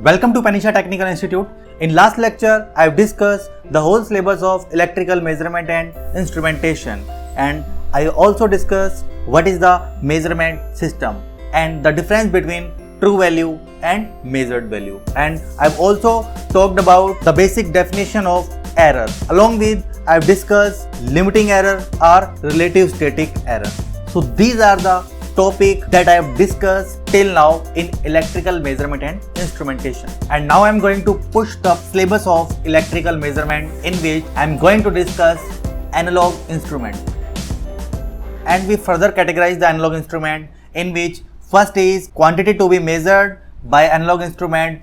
Welcome to Panisha Technical Institute. In last lecture, I have discussed the whole syllabus of electrical measurement and instrumentation, and I also discussed what is the measurement system and the difference between true value and measured value. And I've also talked about the basic definition of error. Along with, I've discussed limiting error or relative static error. So these are the topic that I have discussed till now in electrical measurement and instrumentation. And now I am going to push the syllabus of electrical measurement, in which I am going to discuss analog instrument. And we further categorize the analog instrument, in which first is quantity to be measured by analog instrument,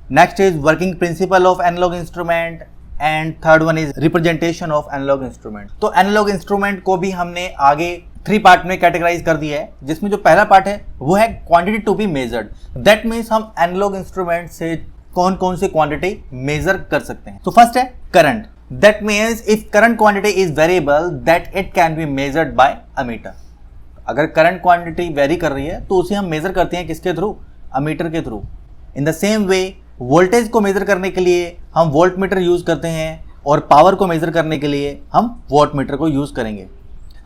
next is working principle of analog instrument, and third one is representation of analog instrument. तो analog instrument को भी हमने आगे 3 part में categorise कर दिया है, जिसमें जो पहला पार्ट है वो है quantity to be measured. That means हम एनालॉग इंस्ट्रूमेंट से कौन कौन सी क्वांटिटी मेजर कर सकते हैं. तो फर्स्ट है current. That means if current quantity is variable that it can be measured by ammeter. अगर करंट क्वांटिटी वेरी कर रही है तो उसे हम मेजर करते हैं किसके थ्रू? अमीटर के through. In the same way voltage को मेजर करने के लिए हम वोल्ट मीटर यूज करते हैं, और पावर को मेजर करने के लिए हम वॉट मीटर को यूज करेंगे.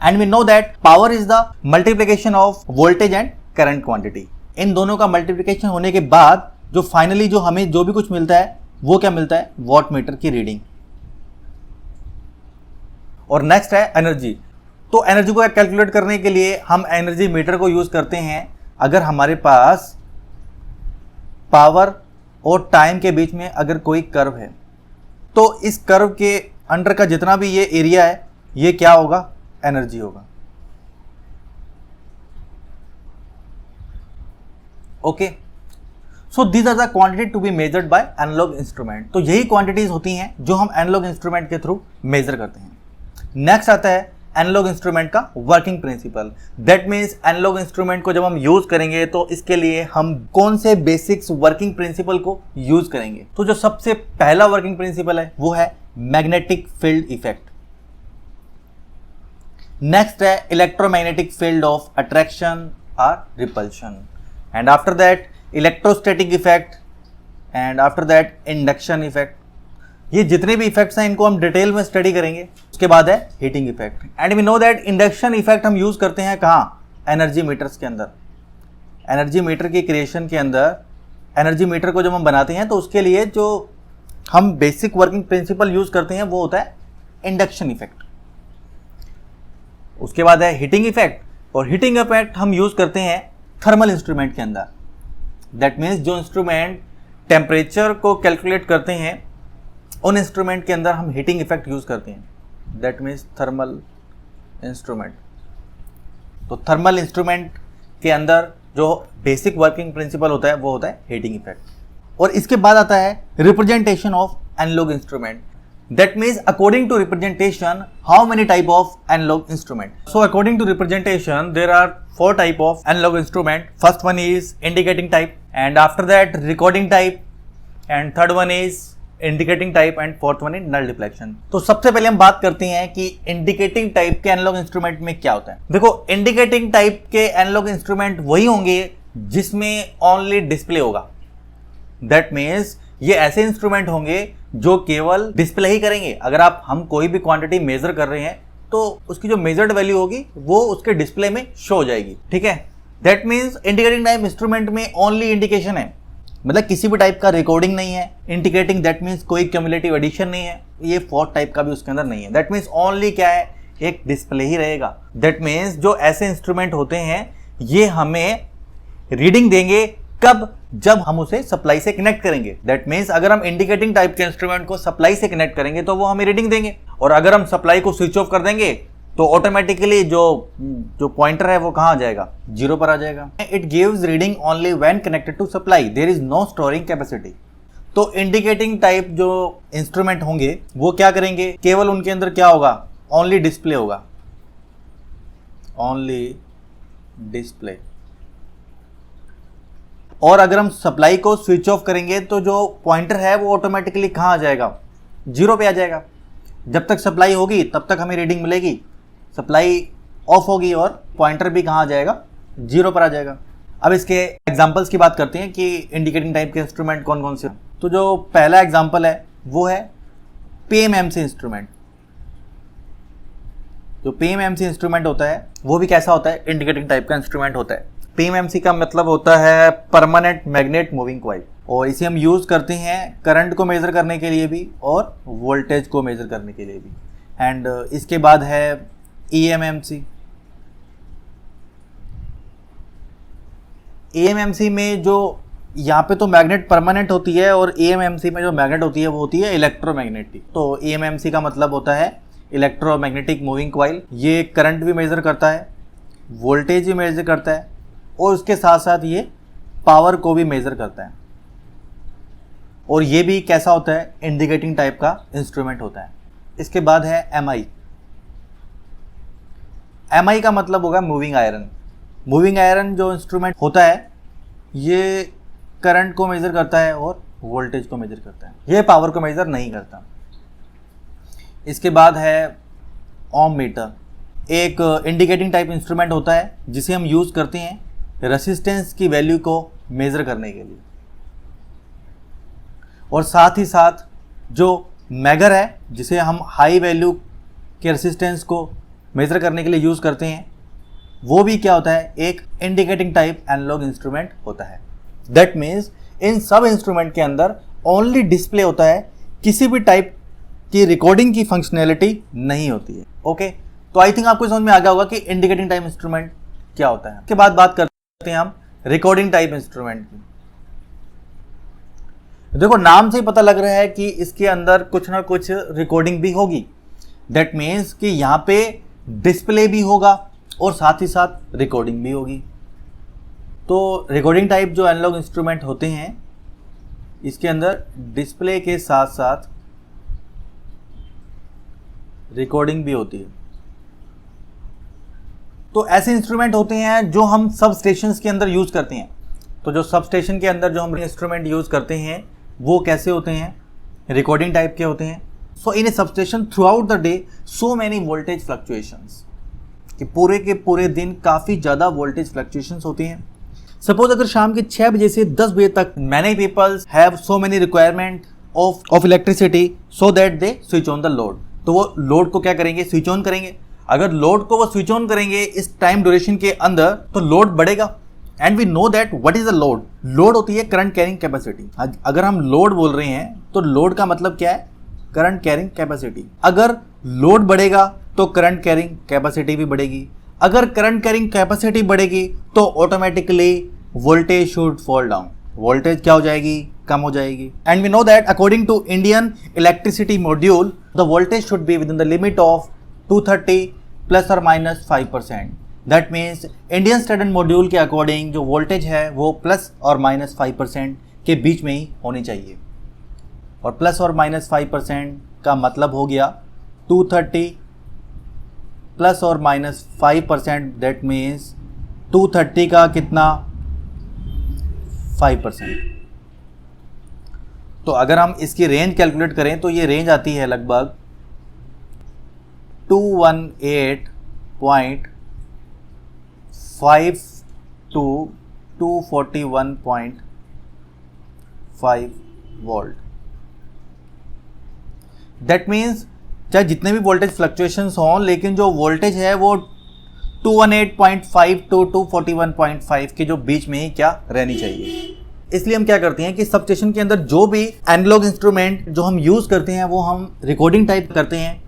And we know that power is the multiplication of voltage and current quantity. इन दोनों का मल्टीप्लिकेशन होने के बाद जो फाइनली जो हमें जो भी कुछ मिलता है वो क्या मिलता है? वॉट मीटर की रीडिंग. और नेक्स्ट है एनर्जी. तो एनर्जी को कैलकुलेट करने के लिए हम एनर्जी मीटर को यूज करते हैं अगर हमारे पास पावर और टाइम के बीच में अगर कोई कर्व है. तो इस कर्व के अंडर का जितना भी ये एरिया है ये क्या होगा? एनर्जी होगा. Okay, so these are the quantity to be measured by analog instrument. तो यही क्वांटिटीज होती हैं जो हम एनालॉग इंस्ट्रूमेंट के थ्रू मेजर करते हैं. नेक्स्ट आता है एनालॉग इंस्ट्रूमेंट का working principle. That means analog instrument को जब हम यूज करेंगे तो इसके लिए हम कौन से बेसिक्स वर्किंग प्रिंसिपल को यूज करेंगे. तो जो सबसे पहला वर्किंग प्रिंसिपल है वो है मैग्नेटिक फील्ड इफेक्ट. नेक्स्ट है इलेक्ट्रोमैग्नेटिक फील्ड ऑफ अट्रैक्शन और repulsion. And after that electrostatic effect, and after that induction effect. ये जितने भी इफेक्ट्स हैं इनको हम डिटेल में स्टडी करेंगे. उसके बाद है heating effect. And we know that induction effect हम यूज करते हैं कहाँ? एनर्जी मीटर्स के अंदर. एनर्जी मीटर की क्रिएशन के अंदर एनर्जी मीटर को जब हम बनाते हैं तो उसके लिए जो हम बेसिक वर्किंग प्रिंसिपल यूज करते हैं वो होता है इंडक्शन इफेक्ट. उसके बाद है हीटिंग इफेक्ट, और हीटिंग इफेक्ट हम यूज करते हैं थर्मल इंस्ट्रूमेंट के अंदर. दैट मीन्स जो इंस्ट्रूमेंट टेम्परेचर को कैलकुलेट करते हैं उन इंस्ट्रूमेंट के अंदर हम हीटिंग इफेक्ट यूज करते हैं. That means thermal instrument. तो थर्मल इंस्ट्रूमेंट के अंदर जो बेसिक वर्किंग प्रिंसिपल होता है वो होता है हीटिंग इफेक्ट. और इसके बाद आता है representation of analog instrument. That means according to representation, how many type of analog instrument? So according to representation, there are 4 type of analog instrument. First one is indicating type, and after that recording type, and third one is indicating type, and fourth one is null deflection. तो सबसे पहले हम बात करते हैं कि indicating type के analog instrument में क्या होता है. देखो indicating type के analog instrument वही होंगे जिसमें only display होगा. That means ये ऐसे इंस्ट्रूमेंट होंगे जो केवल डिस्प्ले ही करेंगे. अगर हम कोई भी क्वांटिटी मेजर कर रहे हैं तो उसकी जो मेजर्ड वैल्यू होगी वो उसके डिस्प्ले में शो हो जाएगी. ठीक है. That means indicating type instrument में ओनली इंडिकेशन है, मतलब किसी भी टाइप का रिकॉर्डिंग नहीं है. इंडिकेटिंग दैट मीन्स कोई क्यूमुलेटिव एडिशन नहीं है. ये फोर्थ टाइप का भी उसके अंदर नहीं है. दैट मीन्स ओनली क्या है? एक डिस्प्ले ही रहेगा. दैट मीन्स जो ऐसे इंस्ट्रूमेंट होते हैं ये हमें रीडिंग देंगे कब? जब हम उसे सप्लाई से कनेक्ट करेंगे. दैट मीन्स अगर हम इंडिकेटिंग टाइप के इंस्ट्रूमेंट को सप्लाई से कनेक्ट करेंगे तो वो हमें रीडिंग देंगे, और अगर हम सप्लाई को स्विच ऑफ कर देंगे तो ऑटोमेटिकली जो पॉइंटर है वो कहाँ आ जाएगा? 0 पर आ जाएगा. It gives reading only when connected to supply. There is no storing capacity. तो इंडिकेटिंग टाइप जो इंस्ट्रूमेंट होंगे वो क्या करेंगे? केवल उनके अंदर क्या होगा? ओनली डिस्प्ले होगा. Only display. और अगर हम सप्लाई को स्विच ऑफ करेंगे तो जो पॉइंटर है वो ऑटोमेटिकली कहाँ आ जाएगा? 0 पे आ जाएगा. जब तक सप्लाई होगी तब तक हमें रीडिंग मिलेगी. सप्लाई ऑफ होगी और पॉइंटर भी कहाँ आ जाएगा? 0 पर आ जाएगा. अब इसके एग्जांपल्स की बात करते हैं कि इंडिकेटिंग टाइप के इंस्ट्रूमेंट कौन कौन से। तो जो पहला एग्जांपल है वो है पीएमएमसी इंस्ट्रूमेंट। जो पीएमएमसी इंस्ट्रूमेंट होता है वो भी कैसा होता है, इंडिकेटिंग टाइप का इंस्ट्रूमेंट होता है। पीएमएमसी का मतलब होता है परमानेंट मैग्नेट मूविंग कॉइल, और इसे हम यूज करते हैं करंट को मेजर करने के लिए भी और वोल्टेज को मेजर करने के लिए भी। एंड इसके बाद है ईएमएमसी। ईएमएमसी में जो यहाँ पे तो मैग्नेट परमानेंट होती है, और ईएमएमसी में जो मैग्नेट होती है वो होती है इलेक्ट्रोमैग्नेटिक। तो ईएमएमसी का मतलब होता है इलेक्ट्रोमैग्नेटिक मूविंग कॉइल। ये करंट भी मेजर करता है, वोल्टेज भी मेजर करता है, और उसके साथ साथ ये पावर को भी मेजर करता है। और ये भी कैसा होता है, इंडिकेटिंग टाइप का इंस्ट्रूमेंट होता है। इसके बाद है एमआई। एमआई का मतलब होगा मूविंग आयरन। मूविंग आयरन जो इंस्ट्रूमेंट होता है ये करंट को मेजर करता है और वोल्टेज को मेजर करता है, ये पावर को मेजर नहीं करता। इसके बाद है ओम मीटर। एक इंडिकेटिंग टाइप इंस्ट्रूमेंट होता है जिसे हम यूज करते हैं रेसिस्टेंस की वैल्यू को मेजर करने के लिए, और साथ ही साथ जो मेगर है जिसे हम हाई वैल्यू के रेसिस्टेंस को मेजर करने के लिए यूज करते हैं, वो भी क्या होता है, एक इंडिकेटिंग टाइप एनालॉग इंस्ट्रूमेंट होता है। दैट मीन्स इन सब इंस्ट्रूमेंट के अंदर ओनली डिस्प्ले होता है, किसी भी टाइप की रिकॉर्डिंग की फंक्शनैलिटी नहीं होती है। ओके, तो आई थिंक आपको समझ में आ गया होगा कि इंडिकेटिंग टाइप इंस्ट्रूमेंट क्या होता है। उसके बाद बात करते हैं हम रिकॉर्डिंग टाइप इंस्ट्रूमेंट की। देखो नाम से ही पता लग रहा है कि इसके अंदर कुछ ना कुछ रिकॉर्डिंग भी होगी। दैट मीन्स कि यहाँ पे डिस्प्ले भी होगा और साथ ही साथ रिकॉर्डिंग भी होगी। तो रिकॉर्डिंग टाइप जो एनालॉग इंस्ट्रूमेंट होते हैं इसके अंदर डिस्प्ले के साथ साथ रिकॉर्डिंग भी होती है। तो ऐसे इंस्ट्रूमेंट होते हैं जो हम सब स्टेशंस के अंदर यूज करते हैं। तो जो सब स्टेशन के अंदर जो हम इंस्ट्रूमेंट यूज करते हैं वो कैसे होते हैं, रिकॉर्डिंग टाइप के होते हैं। So in a substation throughout the day so many voltage fluctuations, कि पूरे के पूरे दिन काफ़ी ज़्यादा वोल्टेज फ्लक्चुएशंस होती हैं। सपोज अगर शाम के 6 बजे से 10 बजे तक many peoples have so many requirement of electricity so that they switch on the load. तो वो लोड को क्या करेंगे, स्विच ऑन करेंगे। अगर लोड को वो स्विच ऑन करेंगे इस टाइम ड्यूरेशन के अंदर तो लोड बढ़ेगा। And we know that what is the load. Load होती है करंट कैरिंग कैपेसिटी। अगर हम लोड बोल रहे हैं तो लोड का मतलब क्या है, करंट कैरिंग कैपेसिटी। अगर लोड बढ़ेगा तो करंट कैरिंग कैपेसिटी भी बढ़ेगी। अगर करंट कैरिंग कैपेसिटी बढ़ेगी तो automatically voltage should fall down. Voltage क्या हो जाएगी, कम हो जाएगी। And we know that according to Indian electricity module the voltage should be within the limit of 230 plus और minus 5%। That means Indian standard module के according जो voltage है वो प्लस और माइनस 5% के बीच में ही होनी चाहिए। और प्लस और माइनस 5% का मतलब हो गया 230 प्लस और माइनस 5%। दैट मीन्स 230 का कितना, 5%। तो अगर हम इसकी रेंज कैलकुलेट करें तो ये रेंज आती है लगभग 218.5 to 241.5 वोल्ट। दैट मीन्स चाहे जितने भी वोल्टेज फ्लक्चुएशंस हों, लेकिन जो वोल्टेज है वो 218.5 to 241.5 के जो बीच में ही क्या रहनी चाहिए। इसलिए हम क्या करते हैं कि सब स्टेशन के अंदर जो भी एनालॉग इंस्ट्रूमेंट जो हम यूज करते हैं वो हम रिकॉर्डिंग टाइप करते हैं,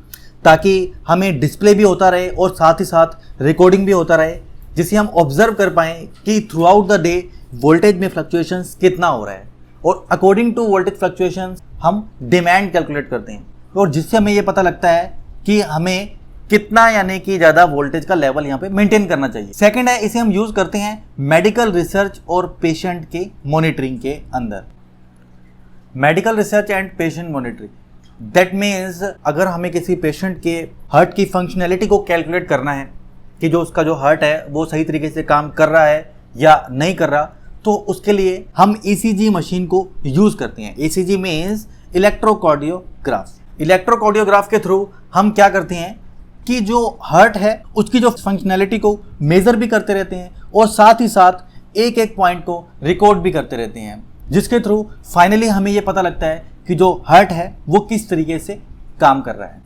ताकि हमें डिस्प्ले भी होता रहे और साथ ही साथ रिकॉर्डिंग भी होता रहे, जिससे हम ऑब्जर्व कर पाएँ कि through out the day voltage में फ्लक्चुएशंस कितना हो रहा है। और अकॉर्डिंग टू वोल्टेज फ्लक्चुएशंस हम डिमांड कैलकुलेट करते हैं, और जिससे हमें ये पता लगता है कि हमें कितना यानी कि ज़्यादा वोल्टेज का लेवल यहाँ पे मेंटेन करना चाहिए। सेकंड है, इसे हम यूज़ करते हैं मेडिकल रिसर्च और पेशेंट के मॉनिटरिंग के अंदर। Medical research and patient monitoring, that means अगर हमें किसी पेशेंट के हार्ट की फंक्शनैलिटी को कैलकुलेट करना है कि जो उसका जो हार्ट है वो सही तरीके से काम कर रहा है या नहीं कर रहा, तो उसके लिए हम ECG मशीन को यूज़ करते हैं। ECG means electrocardiograph. इलेक्ट्रोकार्डियोग्राफ के थ्रू हम क्या करते हैं कि जो हार्ट है उसकी जो फंक्शनैलिटी को मेज़र भी करते रहते हैं, और साथ ही साथ एक एक पॉइंट को रिकॉर्ड भी करते रहते हैं, जिसके थ्रू फाइनली हमें ये पता लगता है कि जो हार्ट है वो किस तरीके से काम कर रहा है।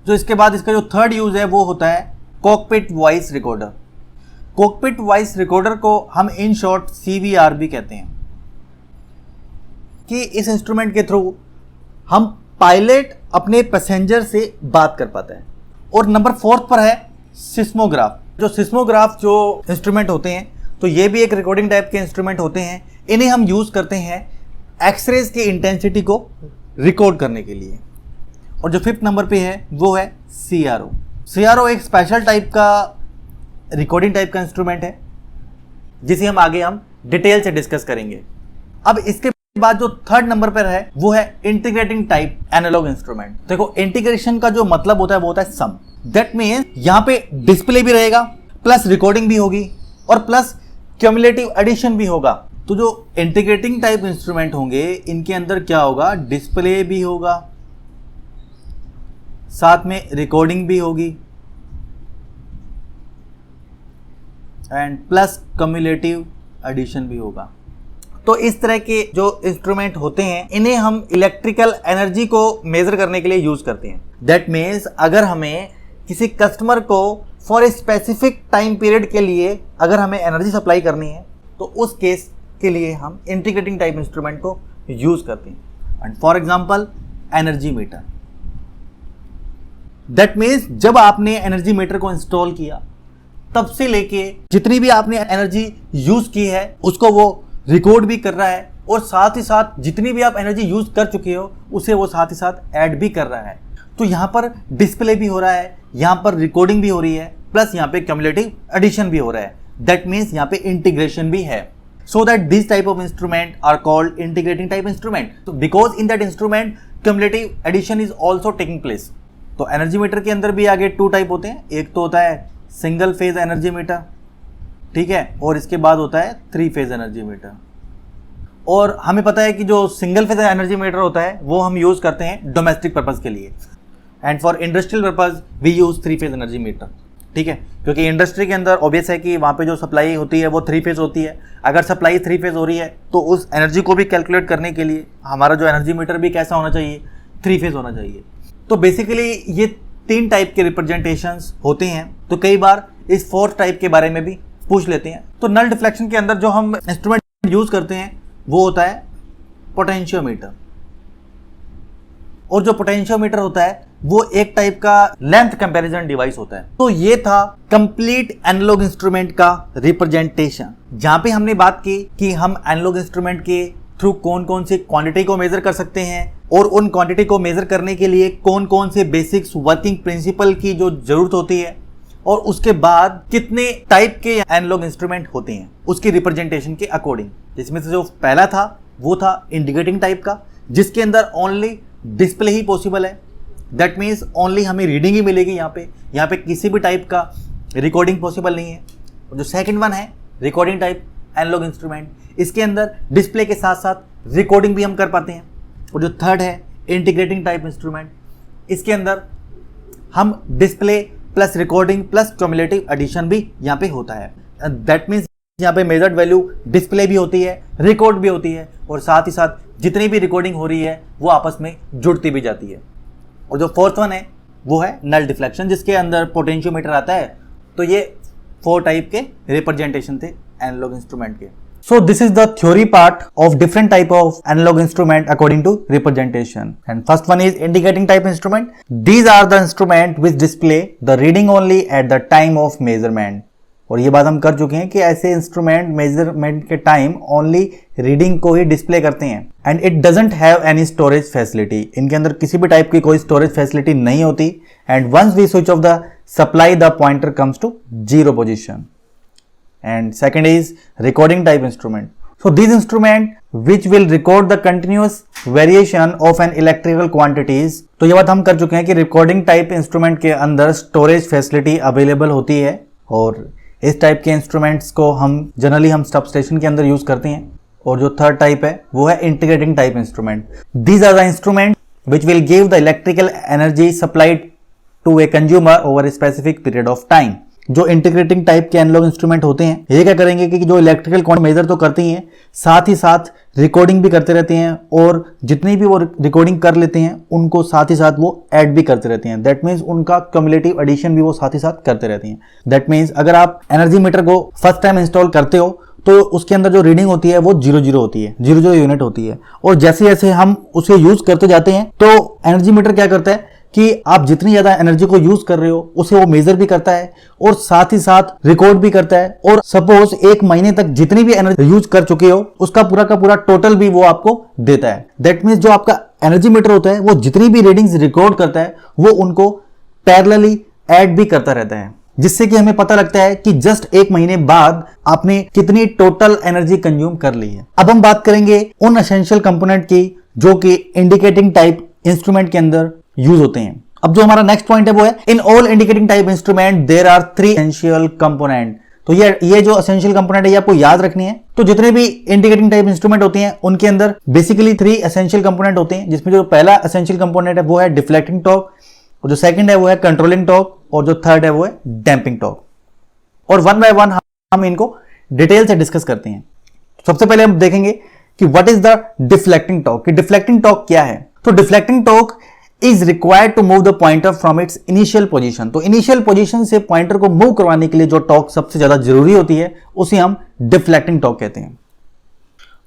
तो इसके बाद इसका जो थर्ड यूज़ है वो होता है cockpit voice recorder. Cockpit voice recorder को हम इन शॉर्ट CVR भी कहते हैं, कि इस इंस्ट्रूमेंट के थ्रू हम पायलट अपने पैसेंजर से बात कर पाता है। और नंबर 4 पर है सिस्मोग्राफ। जो सिस्मोग्राफ जो इंस्ट्रूमेंट होते हैं, तो ये भी एक रिकॉर्डिंग टाइप के इंस्ट्रूमेंट होते हैं। इन्हें हम यूज़ करते हैं एक्सरेज की इंटेंसिटी को रिकॉर्ड करने के लिए। और जो 5th नंबर पे है वो है CRO। CRO एक स्पेशल टाइप का रिकॉर्डिंग टाइप का इंस्ट्रूमेंट है, जिसे आगे हम डिटेल से डिस्कस करेंगे। अब इसके बाद जो 3rd नंबर पर है वो है इंटीग्रेटिंग टाइप एनालॉग इंस्ट्रूमेंट। देखो, इंटीग्रेशन का जो मतलब होता है वो होता है सम। दैट मीन्स यहाँ पे डिस्प्ले भी रहेगा, प्लस रिकॉर्डिंग भी होगी, और प्लस क्यूमुलेटिव एडिशन भी होगा। तो जो इंटीग्रेटिंग टाइप इंस्ट्रूमेंट होंगे इनके अंदर क्या होगा, डिस्प्ले भी होगा, साथ में रिकॉर्डिंग भी होगी, एंड प्लस क्यूमुलेटिव एडिशन भी होगा। तो इस तरह के जो इंस्ट्रूमेंट होते हैं इन्हें हम इलेक्ट्रिकल एनर्जी को मेजर करने के लिए यूज करते हैं। दैट मीन्स अगर हमें किसी कस्टमर को for a specific time period के लिए अगर हमें एनर्जी सप्लाई करनी है, तो उस केस के लिए हम इंटीग्रेटिंग टाइप इंस्ट्रूमेंट को यूज करते हैं। And for example energy meter. That means जब आपने एनर्जी मीटर को इंस्टॉल किया तब से लेके जितनी भी आपने एनर्जी यूज की है उसको वो रिकॉर्ड भी कर रहा है, और साथ ही साथ जितनी भी आप एनर्जी यूज कर चुके हो उसे वो साथ ही साथ ऐड भी कर रहा है। तो यहाँ पर डिस्प्ले भी हो रहा है, यहाँ पर रिकॉर्डिंग भी हो रही है, प्लस यहाँ पे क्यूमुलेटिव एडिशन भी हो रहा है। दैट मीन्स यहाँ पे इंटीग्रेशन भी है। So that this type of instrument are called integrating type instrument. तो because in that instrument cumulative addition is also taking place. तो एनर्जी मीटर के अंदर भी आगे 2 टाइप होते हैं। एक तो होता है सिंगल फेज एनर्जी मीटर, ठीक है, और इसके बाद होता है 3 फेज एनर्जी मीटर। और हमें पता है कि जो सिंगल फेज एनर्जी मीटर होता है वो हम यूज करते हैं डोमेस्टिक पर्पज के लिए, and for industrial purpose we use 3 phase energy meter, ठीक है, क्योंकि इंडस्ट्री के अंदर ऑब्वियस है कि वहाँ पे जो सप्लाई होती है वो 3 फेज होती है। अगर सप्लाई 3 फेज हो रही है तो उस एनर्जी को भी कैलकुलेट करने के लिए हमारा जो एनर्जी मीटर भी कैसा होना चाहिए, 3 फेज होना चाहिए। तो बेसिकली ये 3 टाइप के रिप्रेजेंटेशंस होते हैं। तो कई बार इस 4th टाइप के बारे में भी पूछ लेते हैं। तो नल डिफ्लेक्शन के अंदर जो हम इंस्ट्रूमेंट यूज करते हैं वो होता है पोटेंशियोमीटर। और जो पोटेंशियोमीटर होता है वो एक टाइप का लेंथ कंपैरिजन डिवाइस होता है। तो ये था कंप्लीट एनालॉग इंस्ट्रूमेंट का रिप्रेजेंटेशन, जहां पे हमने बात की कि हम एनालॉग इंस्ट्रूमेंट के थ्रू कौन कौन से क्वांटिटी को मेजर कर सकते हैं, और उन क्वांटिटी को मेजर करने के लिए कौन कौन से बेसिक्स वर्किंग प्रिंसिपल की जो जरूरत होती है, और उसके बाद कितने टाइप के एनालॉग इंस्ट्रूमेंट होते हैं उसकी रिप्रेजेंटेशन के अकॉर्डिंग। जिसमें से जो पहला था वो था इंडिकेटिंग टाइप का, जिसके अंदर ओनली डिस्प्ले ही पॉसिबल है। दैट मीन्स ओनली हमें रीडिंग ही मिलेगी। यहाँ पे किसी भी टाइप का रिकॉर्डिंग पॉसिबल नहीं है। और जो सेकंड वन है रिकॉर्डिंग टाइप एनालॉग इंस्ट्रूमेंट, इसके अंदर डिस्प्ले के साथ साथ रिकॉर्डिंग भी हम कर पाते हैं। और जो थर्ड है इंटीग्रेटिंग टाइप इंस्ट्रूमेंट, इसके अंदर हम display plus recording plus cumulative addition भी यहाँ पे होता है। दैट मीन्स यहाँ पे मेजर्ड वैल्यू डिस्प्ले भी होती है, रिकॉर्ड भी होती है, और साथ ही साथ जितनी भी रिकॉर्डिंग हो रही है वो आपस में जुड़ती भी जाती है। और जो 4th वन है वो है नल डिफ्लेक्शन, जिसके अंदर पोटेंशियोमीटर आता है। तो ये 4 टाइप के रिप्रेजेंटेशन थे एनालॉग इंस्ट्रूमेंट के। So this is the theory part of different type of analog instrument according to representation. And first one is indicating type instrument. These are the instrument which display the reading only at the time of measurement. और ये बात हम कर चुके हैं कि ऐसे instrument measurement के टाइम ओनली रीडिंग को ही डिस्प्ले करते हैं, and it doesn't have any storage facility. इनके अंदर किसी भी टाइप की कोई स्टोरेज फैसिलिटी नहीं होती। And once we switch off the supply the pointer comes to 0 position. And second is recording type instrument. So these instrument which will record the continuous variation of an electrical quantities. तो ये बात हम कर चुके हैं कि recording type instrument के अंदर storage facility available होती है, और इस टाइप के इंस्ट्रूमेंट्स को हम जनरली सबस्टेशन के अंदर यूज करते हैं। और जो थर्ड टाइप है वो है integrating type instrument. These are the instrument which will give the electrical energy supplied to a consumer over a specific period of time. जो इंटीग्रेटिंग टाइप के एनालॉग इंस्ट्रूमेंट होते हैं, ये क्या करेंगे कि जो इलेक्ट्रिकल क्वांटिटी मेजर तो करते ही हैं, साथ ही साथ रिकॉर्डिंग भी करते रहते हैं, और जितनी भी वो रिकॉर्डिंग कर लेते हैं उनको साथ ही साथ वो ऐड भी करते रहते हैं। दैट मीन्स उनका क्यूमुलेटिव एडिशन भी वो साथ ही साथ करते रहते हैं। दैट मीन्स अगर आप एनर्जी मीटर को फर्स्ट टाइम इंस्टॉल करते हो तो उसके अंदर जो रीडिंग होती है वो 00 होती है, 00 यूनिट होती है, और जैसे जैसे हम उसे यूज करते जाते हैं तो एनर्जी मीटर क्या करता है कि आप जितनी ज्यादा एनर्जी को यूज कर रहे हो उसे वो मेजर भी करता है और साथ ही साथ रिकॉर्ड भी करता है, और सपोज एक महीने तक जितनी भी एनर्जी यूज कर चुके हो उसका पूरा का पूरा टोटल भी वो आपको देता है। दैट मीन्स जो आपका एनर्जी मीटर होता है वो जितनी भी रीडिंग्स रिकॉर्ड करता है वो उनको पैरेलली ऐड भी करता रहता है, जिससे कि हमें पता लगता है कि जस्ट एक महीने बाद आपने कितनी टोटल एनर्जी कंज्यूम कर ली है। अब हम बात करेंगे उन एसेंशियल कंपोनेंट की जो कि इंडिकेटिंग टाइप इंस्ट्रूमेंट के अंदर यूज होते हैं। अब जो हमारा नेक्स्ट पॉइंट है वो है in all indicating type instrument there are 3 essential component. तो ये जो एसेंशियल कंपोनेंट है ये आपको याद रखनी है। तो जितने भी इंडिकेटिंग टाइप इंस्ट्रूमेंट होते हैं उनके अंदर बेसिकली 3 एसेंशियल कंपोनेंट होते हैं, जिसमें जो पहला एसेंशियल कंपोनेंट है वो है डिफ्लेक्टिंग टॉर्क, और जो सेकंड है वो है कंट्रोलिंग टॉर्क, और जो थर्ड है वो है डैंपिंग टॉर्क। और वन बाय वन हम इनको डिटेल से डिस्कस करते हैं। सबसे पहले हम देखेंगे कि what is the deflecting torque, कि डिफ्लेक्टिंग टॉर्क क्या है। तो deflecting torque is required to move the pointer from its initial position. तो इनिशियल पोजीशन से पॉइंटर को मूव करवाने के लिए जो टॉर्क सबसे ज्यादा जरूरी होती है उसे हम डिफ्लेक्टिंग टॉर्क कहते हैं।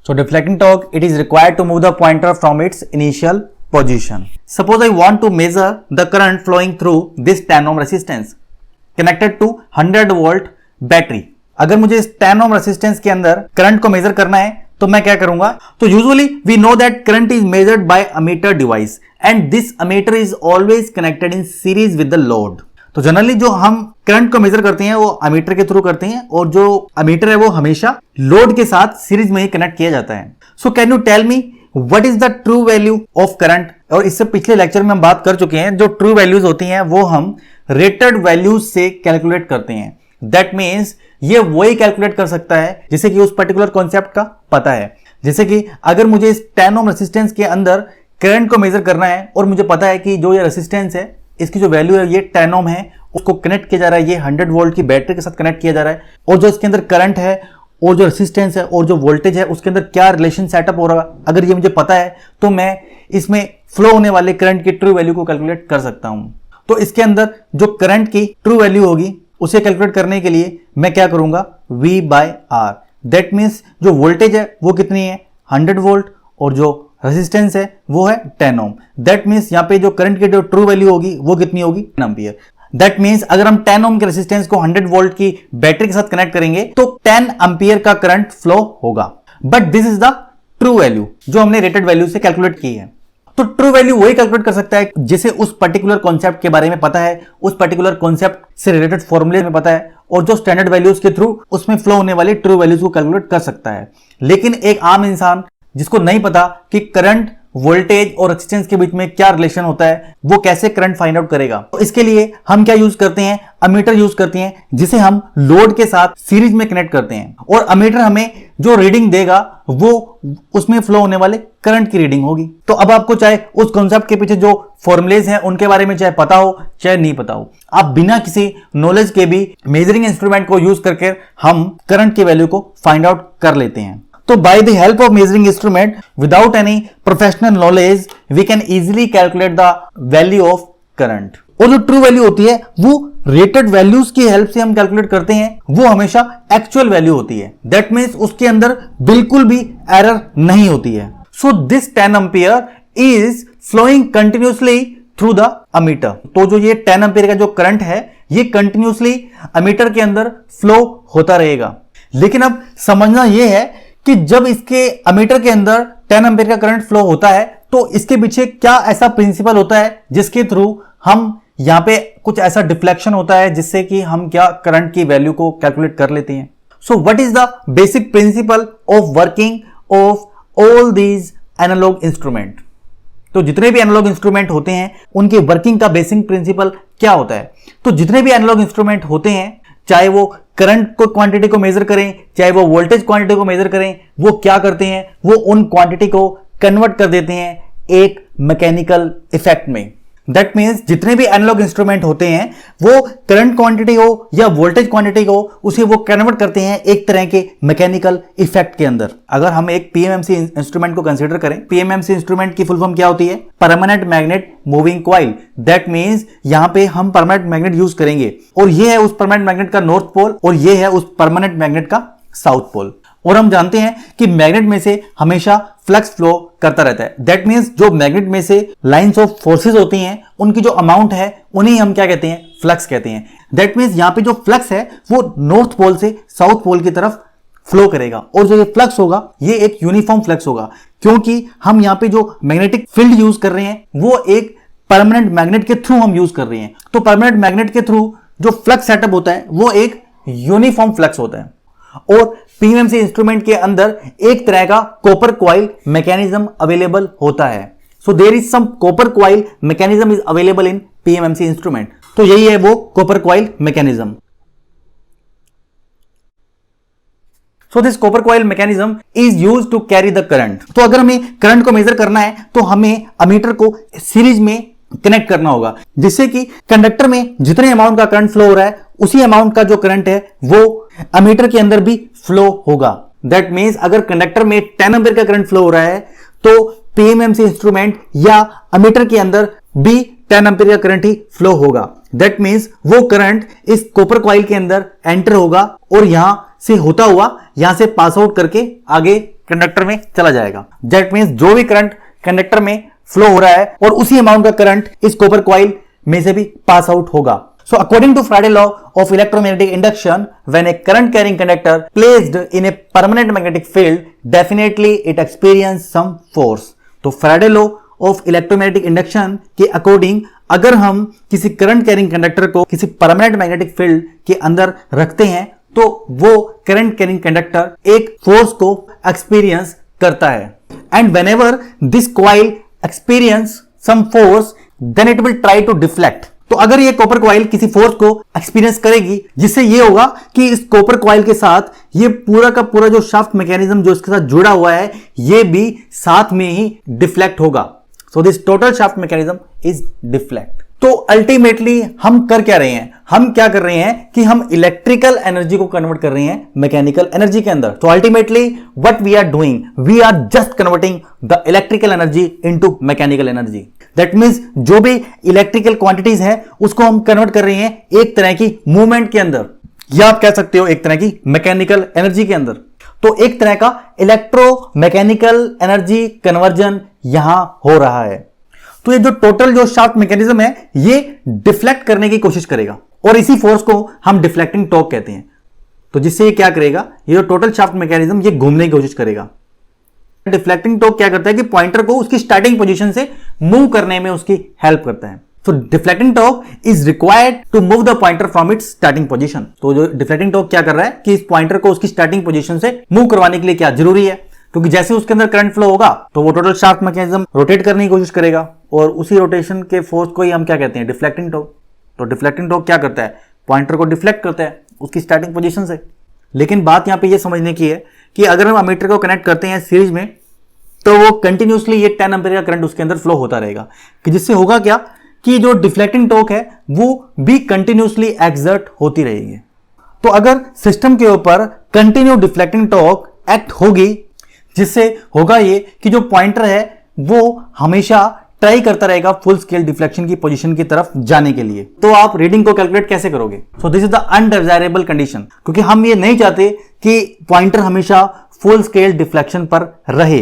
So deflecting torque, it is required to move the pointer from its initial position. Suppose I want to measure the current flowing through this 10 ohm resistance connected to 100 volt battery. अगर मुझे इस 10 ohm resistance के अंदर current को major करना है तो मैं क्या करूंगा। तो usually we know that current is measured by ammeter device and this ammeter is always connected in series with the load. तो जनरली जो हम करंट को मेजर करते हैं वो अमीटर के थ्रू करते हैं, और जो अमीटर है वो हमेशा लोड के साथ सीरीज में ही कनेक्ट किया जाता है। So can you tell me what is the true value of current. और इससे पिछले लेक्चर में हम बात कर चुके हैं, जो ट्रू वैल्यूज होती हैं वो हम रेटेड वैल्यूज से कैलकुलेट करते हैं। दैट मीन्स ये वही कैलकुलेट कर सकता है जिसे कि उस पर्टिकुलर कॉन्सेप्ट का पता है। जैसे कि अगर मुझे इस 10 ओम रेसिस्टेंस के अंदर करंट को मेजर करना है और मुझे पता है कि जो ये रेसिस्टेंस है इसकी जो वैल्यू है ये 10 ओम है, उसको कनेक्ट किया जा रहा है, ये 100 वोल्ट की बैटरी के साथ कनेक्ट किया जा रहा है, और जो इसके अंदर करंट है और जो रेसिस्टेंस है और जो वोल्टेज है उसके अंदर क्या रिलेशन सेटअप हो रहा है, अगर ये मुझे पता है तो मैं इसमें फ्लो होने वाले करंट की ट्रू वैल्यू को कैलकुलेट कर सकता हूं। तो इसके अंदर जो करंट की ट्रू वैल्यू होगी उसे कैलकुलेट करने के लिए मैं क्या करूंगा, V/R। दैट मीन्स जो वोल्टेज है वो कितनी है, 100 वोल्ट, और जो रेसिस्टेंस है वो है 10 ओम। दैट मीन्स यहाँ पे जो करंट की जो ट्रू वैल्यू होगी वो कितनी होगी, 10 एम्पियर। दैट मीन्स अगर हम 10 ओम के रेसिस्टेंस को 100 वोल्ट की बैटरी के साथ कनेक्ट करेंगे तो 10 एम्पियर का करंट फ्लो होगा। But this is the true value जो हमने रेटेड वैल्यू से कैलकुलेट की है। तो ट्रू वैल्यू वही कैलकुलेट कर सकता है जिसे उस पर्टिकुलर कॉन्सेप्ट के बारे में पता है, उस पर्टिकुलर कॉन्सेप्ट से रिलेटेड फॉर्मूले में पता है, और जो स्टैंडर्ड वैल्यूज के थ्रू उसमें फ्लो होने वाली ट्रू वैल्यूज को कैलकुलेट कर सकता है। लेकिन एक आम इंसान जिसको नहीं पता कि करंट, वोल्टेज और रेजिस्टेंस के बीच में क्या रिलेशन होता है, वो कैसे करंट फाइंड आउट करेगा। तो इसके लिए हम क्या यूज करते हैं, अमीटर यूज करते हैं, जिसे हम लोड के साथ सीरीज में कनेक्ट करते हैं, और अमीटर हमें जो रीडिंग देगा वो उसमें फ्लो होने वाले करंट की रीडिंग होगी। तो अब आपको चाहे उस कॉन्सेप्ट के पीछे जो फॉर्मुलेज हैं उनके बारे में चाहे पता हो चाहे नहीं पता हो, आप बिना किसी नॉलेज के भी मेजरिंग इंस्ट्रूमेंट को यूज करके हम करंट की वैल्यू को फाइंड आउट कर लेते हैं। तो by the help of measuring instrument without any professional knowledge we can easily calculate the value of current। और जो ट्रू वैल्यू होती है वो रेटेड वैल्यूज की हेल्प से हम कैलकुलेट करते हैं, वो हमेशा एक्चुअल वैल्यू होती है। दैट मीन्स उसके अंदर बिल्कुल भी एरर नहीं होती है। So this 10 ampere is flowing continuously through the ammeter. तो जो ये 10 एम्पियर का जो करंट है ये कंटिन्यूसली अमीटर के अंदर फ्लो होता रहेगा। लेकिन अब समझना यह है कि जब इसके अमीटर के अंदर 10 एम्पीयर का करंट फ्लो होता है तो इसके पीछे क्या ऐसा प्रिंसिपल होता है जिसके थ्रू हम यहां पे कुछ ऐसा डिफ्लेक्शन होता है जिससे कि हम क्या करंट की वैल्यू को कैलकुलेट कर लेते हैं। So what is the basic principle of working of all these analog instrument. तो जितने भी एनालॉग इंस्ट्रूमेंट होते हैं उनके वर्किंग का बेसिक प्रिंसिपल क्या होता है। तो जितने भी एनालॉग इंस्ट्रूमेंट होते हैं, चाहे वो करंट को क्वांटिटी को मेजर करें, चाहे वो वोल्टेज क्वांटिटी को मेजर करें, वो क्या करते हैं, वो उन क्वांटिटी को कन्वर्ट कर देते हैं एक मैकेनिकल इफेक्ट में। दैट मीन्स जितने भी एनालॉग इंस्ट्रूमेंट होते हैं वो करंट क्वांटिटी हो या वोल्टेज क्वांटिटी हो, उसे वो कन्वर्ट करते हैं एक तरह के मैकेनिकल इफेक्ट के अंदर। अगर हम एक पीएमएमसी इंस्ट्रूमेंट को कंसीडर करें, पीएमएमसी इंस्ट्रूमेंट की फुल फॉर्म क्या होती है? Permanent magnet moving coil. That means यहां पे हम परमानेंट मैग्नेट यूज करेंगे और ये है उस परमानेंट मैग्नेट का नॉर्थ पोल और ये है उस परमानेंट मैग्नेट का साउथ पोल। और हम जानते हैं कि मैग्नेट में से हमेशा फ्लक्स फ्लो करता रहता है। दैट मीन्स जो मैग्नेट में से लाइंस ऑफ फोर्सेस होती हैं, उनकी जो अमाउंट है उन्हें हम क्या कहते हैं? फ्लक्स कहते हैं। दैट मीन्स यहां पे जो फ्लक्स है वो नॉर्थ पोल से साउथ पोल की तरफ फ्लो करेगा और जो ये फ्लक्स होगा ये एक यूनिफॉर्म फ्लक्स होगा, क्योंकि हम यहां पे जो मैग्नेटिक फील्ड यूज कर रहे हैं वो एक परमानेंट मैग्नेट के थ्रू हम यूज कर रहे हैं। तो परमानेंट मैग्नेट के थ्रू जो फ्लक्स सेटअप होता है वो एक यूनिफॉर्म फ्लक्स होता है। और पीएमएमसी इंस्ट्रूमेंट के अंदर एक तरह का कॉपर कॉइल मैकेनिज्म अवेलेबल होता है। So there is some copper coil mechanism is available in PMMC instrument. तो यही है वो copper coil mechanism. So this copper coil mechanism is used to carry the current. तो अगर हमें करंट को मेजर करना है तो हमें अमीटर को सीरीज में कनेक्ट करना होगा, जिससे कि कंडक्टर में जितने अमाउंट का करंट फ्लो हो रहा है उसी अमाउंट का जो करंट है वो अमीटर के अंदर भी फ्लो होगा। दैट मीन्स अगर कंडक्टर में 10 एम्पीयर का करंट फ्लो हो रहा है तो पीएमएमसी इंस्ट्रूमेंट या अमीटर के अंदर भी 10 एम्पीयर का करंट ही फ्लो होगा। दैट मीन्स वो करंट इस कॉपर कॉइल के अंदर एंटर होगा और यहां से होता हुआ यहां से पास आउट करके आगे कंडक्टर में चला जाएगा। दैट मीन्स जो भी करंट कंडक्टर में फ्लो हो रहा है और उसी अमाउंट का करंट इस कॉपर कॉइल में से भी पास आउट होगा। So according to Faraday law of electromagnetic induction, when a current carrying conductor placed in a permanent magnetic field, definitely it experience some force. तो Faraday law of electromagnetic induction के according अगर हम किसी current carrying conductor को किसी permanent magnetic field के अंदर रखते हैं तो वो करंट कैरिंग कंडक्टर एक फोर्स को एक्सपीरियंस करता है। And whenever this coil experience some force, then it will try to deflect. तो अगर ये कॉपर कॉइल किसी फोर्स को एक्सपीरियंस करेगी जिससे ये होगा कि इस कॉपर कॉइल के साथ ये पूरा का पूरा जो शाफ्ट मैकेनिज्म जो इसके साथ जुड़ा हुआ है ये भी साथ में ही डिफ्लेक्ट होगा। So this total shaft mechanism is deflect. तो अल्टीमेटली हम कर क्या रहे हैं? हम क्या कर रहे हैं कि हम इलेक्ट्रिकल एनर्जी को कन्वर्ट कर रहे हैं मैकेनिकल एनर्जी के अंदर। तो ultimately what we are doing, we are just converting the electrical energy into mechanical energy. That means जो भी इलेक्ट्रिकल क्वांटिटीज है उसको हम कन्वर्ट कर रहे हैं एक तरह की मूवमेंट के अंदर, या आप कह सकते हो एक तरह की मैकेनिकल एनर्जी के अंदर। तो एक तरह का इलेक्ट्रो मैकेनिकल एनर्जी कन्वर्जन यहां हो रहा है। तो ये जो टोटल जो शाफ्ट मैकेनिज्म है ये डिफ्लेक्ट करने की कोशिश करेगा और इसी फोर्स को हम डिफ्लेक्टिंग टॉर्क कहते हैं। तो जिससे ये क्या करेगा, ये जो टोटल शाफ्ट मैकेनिज्म ये घूमने की कोशिश करेगा। डिफ्लेक्टिंग टॉर्क क्या करता है कि पॉइंटर को उसकी स्टार्टिंग पोजीशन से मूव करने में उसकी हेल्प करता है। So deflecting torque is required to move the pointer from its starting position. तो जो deflecting torque क्या कर रहा है कि इस पॉइंटर को उसकी स्टार्टिंग पोजीशन से मूव करवाने के लिए क्या जरूरी है, क्योंकि जैसे उसके अंदर करंट फ्लो होगा तो वो टोटल शाफ्ट मैकेनिज्म रोटेट करने की कोशिश करेगा और उसी रोटेशन के फोर्स को ही हम क्या कहते हैं? Deflecting torque. तो डिफ्लेक्टिंग टॉर्क क्या करता है? पॉइंटर को डिफ्लेक्ट करता है उसकी स्टार्टिंग पोजीशन से। लेकिन बात यहां पे ये समझने की है कि अगर हम अमीटर को कनेक्ट करते हैं सीरीज में तो वो कंटिन्यूसली ये 10 एम्पीयर का करंट उसके अंदर फ्लो होता रहेगा, कि जिससे होगा क्या कि जो डिफ्लेक्टिंग टॉर्क है वो भी कंटिन्यूसली एक्सर्ट होती रहेगी। तो अगर सिस्टम के ऊपर कंटिन्यू डिफ्लेक्टिंग टॉर्क एक्ट होगी जिससे होगा ये कि जो पॉइंटर है वो हमेशा ट्राई करता रहेगा फुल स्केल डिफ्लेक्शन की पोजीशन की तरफ जाने के लिए। तो आप रीडिंग को कैलकुलेट कैसे करोगे? So this is the undesirable condition, क्योंकि हम ये नहीं चाहते कि पॉइंटर हमेशा फुल स्केल डिफ्लेक्शन पर रहे।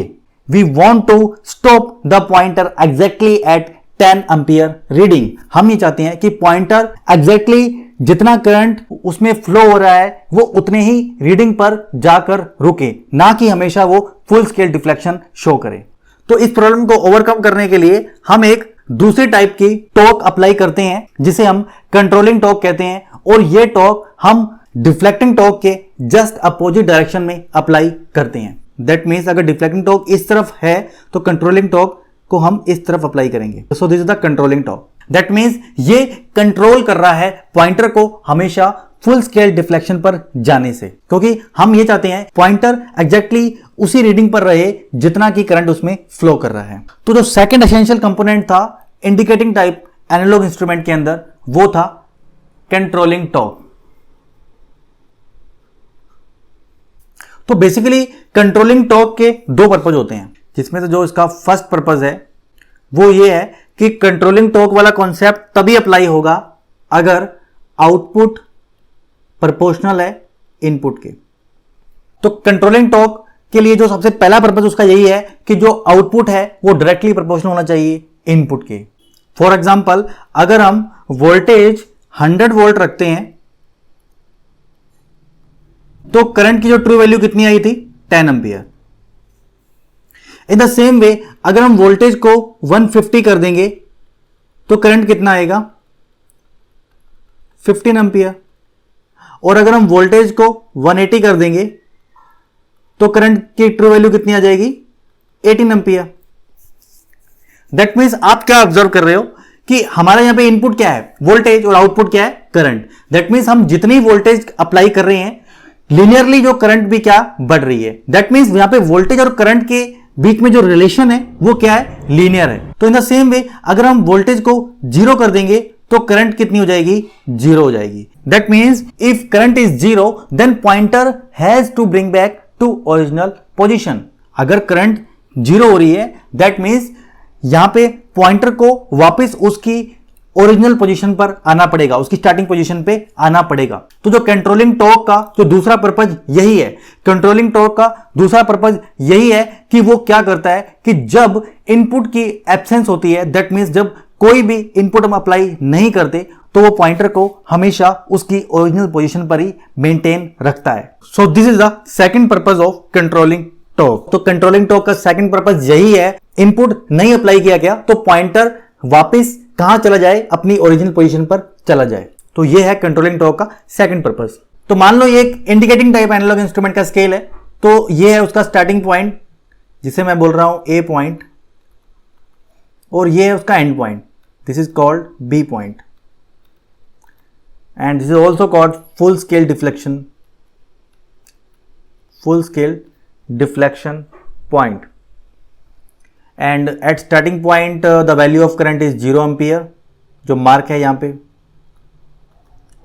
We want to stop the pointer exactly at 10 ampere reading. हम ये चाहते हैं कि पॉइंटर एग्जैक्टली जितना करंट उसमें फ्लो हो रहा है वो उतने ही रीडिंग पर जाकर रुके, ना कि हमेशा वो फुल स्केल डिफ्लेक्शन शो करे। तो इस प्रॉब्लम को ओवरकम करने के लिए हम एक दूसरे टाइप की टॉर्क अप्लाई करते हैं जिसे हम कंट्रोलिंग टॉर्क कहते हैं, और ये टॉर्क हम डिफ्लेक्टिंग टॉर्क के जस्ट अपोजिट डायरेक्शन में अप्लाई करते हैं। दैट मीन्स अगर डिफ्लेक्टिंग टॉर्क इस तरफ है तो कंट्रोलिंग टॉर्क को हम इस तरफ अप्लाई करेंगे। So this is the controlling torque. That means ये कंट्रोल कर रहा है पॉइंटर को हमेशा फुल स्केल डिफ्लेक्शन पर जाने से, क्योंकि हम ये चाहते हैं पॉइंटर एग्जैक्टली उसी रीडिंग पर रहे जितना कि करंट उसमें फ्लो कर रहा है। तो जो सेकंड एसेंशियल कंपोनेंट था इंडिकेटिंग टाइप एनालॉग इंस्ट्रूमेंट के अंदर, वो था कंट्रोलिंग टॉर्क। तो बेसिकली कंट्रोलिंग टॉर्क के दो पर्पज होते हैं, जिसमें से जो इसका फर्स्ट पर्पज है वो ये है कि कंट्रोलिंग टॉर्क वाला कॉन्सेप्ट तभी अप्लाई होगा अगर आउटपुट प्रोपोर्शनल है इनपुट के। तो कंट्रोलिंग टॉर्क के लिए जो सबसे पहला पर्पज उसका यही है कि जो आउटपुट है वो डायरेक्टली प्रोपोर्शनल होना चाहिए इनपुट के। फॉर एग्जांपल, अगर हम वोल्टेज 100 वोल्ट रखते हैं तो करंट की जो ट्रू वैल्यू कितनी आई थी, 10 ampere. In the same way अगर हम वोल्टेज को 150 कर देंगे तो करंट कितना आएगा, 15 एम्पियर। और अगर हम वोल्टेज को 180 कर देंगे तो करंट की ट्रू वैल्यू कितनी आ जाएगी, 18 एम्पियर। दैट मीन्स आप क्या ऑब्जर्व कर रहे हो कि हमारा यहां पे इनपुट क्या है, वोल्टेज, और आउटपुट क्या है, करंट। दैट मीन्स हम जितनी वोल्टेज अप्लाई कर रहे हैं लीनियरली जो करंट भी क्या बढ़ रही है। दैट मीन्स यहां पे वोल्टेज और करंट के बीच में जो रिलेशन है वो क्या है, लीनियर है। तो इन द सेम वे अगर हम वोल्टेज को 0 कर देंगे तो करंट कितनी हो जाएगी, 0 हो जाएगी। That means if current is 0 then pointer has to bring back to original position. अगर करंट 0 हो रही है दैट मीन्स यहां पे पॉइंटर को वापस उसकी ओरिजिनल पोजीशन पर आना पड़ेगा, उसकी स्टार्टिंग पोजीशन पे आना पड़ेगा। तो जो कंट्रोलिंग टॉर्क का जो दूसरा पर्पज यही है, कंट्रोलिंग टॉर्क का दूसरा पर्पज यही है कि वो क्या करता है कि जब इनपुट की एब्सेंस होती है, दैट मीन्स जब कोई भी इनपुट हम अप्लाई नहीं करते तो वो पॉइंटर को हमेशा उसकी ओरिजिनल पोजीशन पर ही मेंटेन रखता है। So this is the second purpose of controlling torque. तो कंट्रोलिंग टॉर्क का सेकंड पर्पज यही है, इनपुट नहीं अप्लाई किया गया तो पॉइंटर वापस कहां चला जाए, अपनी ओरिजिनल पोजीशन पर चला जाए। तो ये है कंट्रोलिंग टॉर्क का सेकंड पर्पज। तो मान लो ये एक इंडिकेटिंग टाइप एनालॉग इंस्ट्रूमेंट का स्केल है, तो ये है उसका स्टार्टिंग पॉइंट जिसे मैं बोल रहा हूं ए पॉइंट, और ये है उसका end point, this is called B point, and this is also called full scale deflection, full scale deflection point. And at starting point the value of current is 0 ampere, जो मार्क है यहां पे,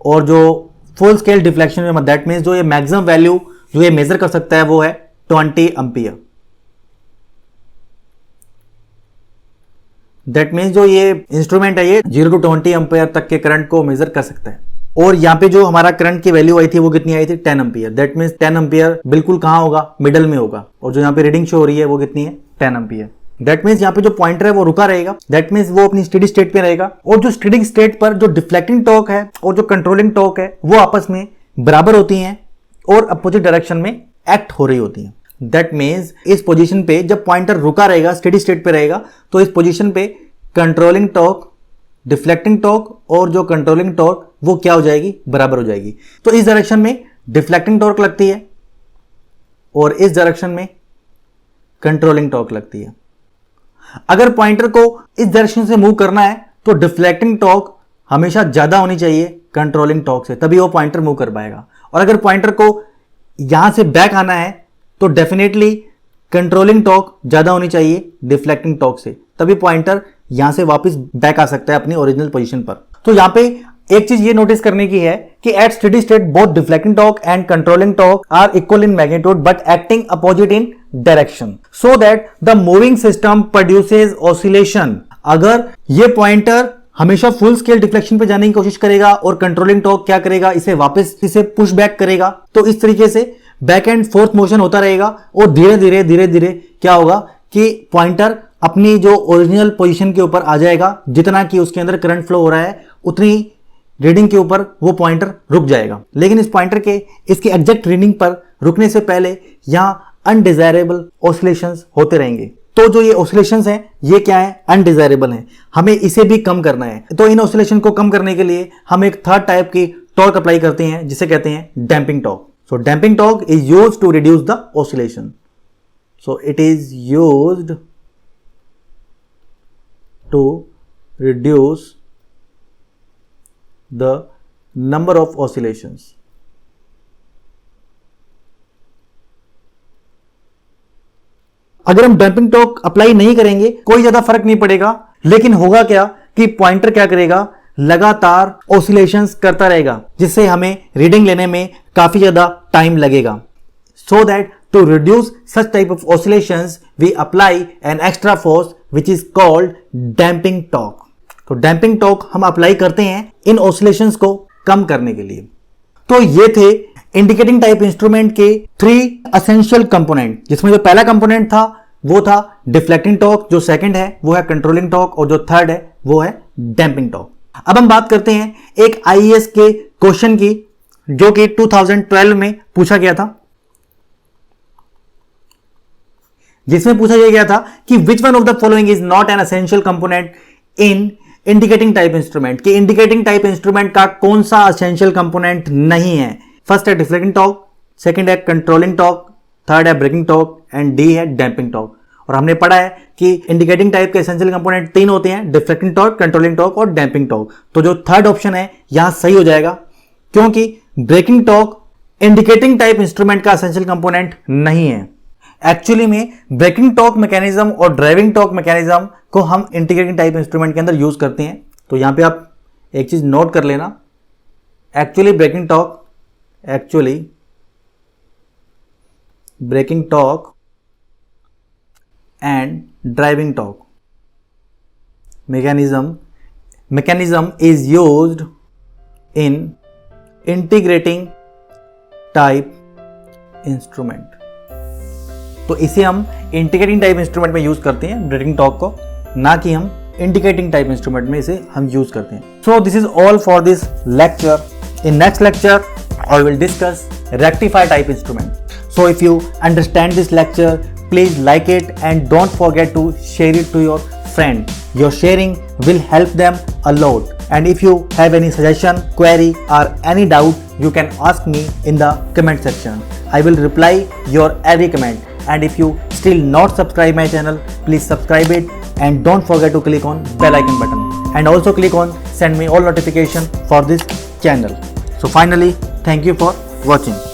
और जो फुल स्केल डिफ्लेक्शन में that means जो ये maximum value जो ये मेजर कर सकता है वो है 20 एम्पियर। दैट मीन्स जो ये इंस्ट्रूमेंट है ये 0 to 20 एम्पियर तक के करंट को मेजर कर सकता है। और यहां पे जो हमारा करंट की वैल्यू आई थी वो कितनी आई थी, 10 एम्पियर। दैट मीन्स 10 एम्पियर बिल्कुल कहां होगा, मिडल में होगा, और जो यहां पे रीडिंग शो हो रही है वो कितनी है, 10 एम्पियर। दैट मीन्स यहां पे जो पॉइंटर है वो रुका रहेगा, दैट मीन्स वो अपनी स्टेडी स्टेट पे रहेगा, और जो स्टेडी स्टेट पर जो डिफ्लेक्टिंग टॉर्क है और जो कंट्रोलिंग टॉर्क है वो आपस में बराबर होती हैं और अपोजिट डायरेक्शन में एक्ट हो रही होती हैं। दैट मीन्स इस पोजीशन पे जब पॉइंटर रुका रहेगा, स्टेडी स्टेट पे रहेगा, तो इस पोजीशन पे कंट्रोलिंग टॉर्क, डिफ्लेक्टिंग टॉर्क और जो कंट्रोलिंग टॉर्क वो क्या हो जाएगी, बराबर हो जाएगी। तो इस डायरेक्शन में डिफ्लेक्टिंग टॉर्क लगती है और इस डायरेक्शन में कंट्रोलिंग टॉर्क लगती है। अगर पॉइंटर को इस डायरेक्शन से मूव करना है तो डिफ्लेक्टिंग टॉर्क हमेशा ज्यादा होनी चाहिए कंट्रोलिंग टॉर्क से, तभी वो पॉइंटर मूव कर पाएगा। और अगर पॉइंटर को यहां से बैक आना है तो डेफिनेटली कंट्रोलिंग टॉर्क ज्यादा होनी चाहिए डिफ्लेक्टिंग टॉर्क से, तभी पॉइंटर यहां से वापस बैक आ सकता है अपनी ओरिजिनल पोजीशन पर। तो यहां पे एक चीज ये नोटिस करने की है कि at steady state both deflecting torque and controlling torque are equal in magnitude but acting opposite in direction, so that the moving system produces oscillation. अगर ये पॉइंटर हमेशा फुल स्केल डिफ्लेक्शन पे जाने की कोशिश करेगा और कंट्रोलिंग टॉर्क क्या करेगा, इसे वापस इसे पुश बैक करेगा, तो इस तरीके से बैक एंड फोर्थ मोशन होता रहेगा और धीरे धीरे क्या होगा कि पॉइंटर अपनी जो ओरिजिनल पोजीशन के ऊपर आ जाएगा। जितना कि उसके अंदर करंट फ्लो हो रहा है उतनी रीडिंग के ऊपर वो पॉइंटर रुक जाएगा। लेकिन इस पॉइंटर के इसके एग्जैक्ट रीडिंग पर रुकने से पहले यहां अनडिजायरेबल ऑसिलेशंस होते रहेंगे। तो जो ये ऑसिलेशंस हैं ये क्या है, अनडिजायरेबल हैं, हमें इसे भी कम करना है। तो इन ऑसिलेशन को कम करने के लिए हम एक थर्ड टाइप की टॉर्क अप्लाई करते हैं जिसे कहते हैं damping torque. So damping torque is used to reduce the oscillation. So it is used to reduce the number of oscillations. अगर हम डैम्पिंग टॉर्क अप्लाई नहीं करेंगे कोई ज्यादा फर्क नहीं पड़ेगा, लेकिन होगा क्या कि पॉइंटर क्या करेगा, लगातार ऑसिलेशंस करता रहेगा, जिससे हमें रीडिंग लेने में काफी ज्यादा टाइम लगेगा। So that to reduce such type of oscillations we apply an extra force which is called damping torque. तो डैम्पिंग टॉर्क हम अप्लाई करते हैं इन ऑसिलेशंस को कम करने के लिए। तो ये थे इंडिकेटिंग टाइप इंस्ट्रूमेंट के 3 एसेंशियल कंपोनेंट, जिसमें जो पहला कंपोनेंट था वो था डिफ्लेक्टिंग टॉर्क, जो सेकंड है वो है कंट्रोलिंग टॉर्क, और जो थर्ड है वो है डैम्पिंग टॉर्क। अब हम बात करते हैं एक आईएएस के क्वेश्चन की, जो कि 2012 में पूछा गया था, जिसमें पूछा गया था कि which one of the following is not an essential component in indicating type instrument, कि इंडिकेटिंग टाइप इंस्ट्रूमेंट का कौन सा एसेंशियल कंपोनेंट नहीं है। फर्स्ट है डिफ्लेक्टिंग टॉर्क, सेकंड है कंट्रोलिंग टॉर्क, थर्ड है ब्रेकिंग टॉर्क एंड डी है डैम्पिंग टॉर्क। और हमने पढ़ा है कि इंडिकेटिंग टाइप के एसेंशियल कंपोनेंट 3 होते हैं, डिफ्लेक्टिंग टॉर्क, कंट्रोलिंग टॉर्क और डैम्पिंग टॉर्क। तो जो थर्ड ऑप्शन है यहां सही हो जाएगा, क्योंकि braking torque indicating type instrument का एसेंशियल कंपोनेंट नहीं है। एक्चुअली में ब्रेकिंग टॉर्क मैकेनिज्म और ड्राइविंग टॉर्क मैकेनिज्म को हम इंडिकेटिंग टाइप इंस्ट्रूमेंट के अंदर यूज करते हैं। तो यहां पे आप एक चीज नोट कर लेना, actually braking torque and driving torque mechanism is used in integrating type instrument। तो इसे हम इंटीग्रेटिंग टाइप इंस्ट्रूमेंट में यूज करते हैं ब्रेकिंग टॉर्क को, ना कि हम इंडिकेटिंग टाइप इंस्ट्रूमेंट में इसे हम यूज करते हैं। So this is all for this lecture. In next lecture I will discuss rectifier type instrument. So if you understand this lecture, please like it and don't forget to share it to your friend. Your sharing will help them a lot. And if you have any suggestion, query or any doubt, you can ask me in the comment section. I will reply your every comment. And if you still not subscribe my channel, please subscribe it and don't forget to click on bell icon button. And also click on send me all notification for this channel. So finally, thank you for watching.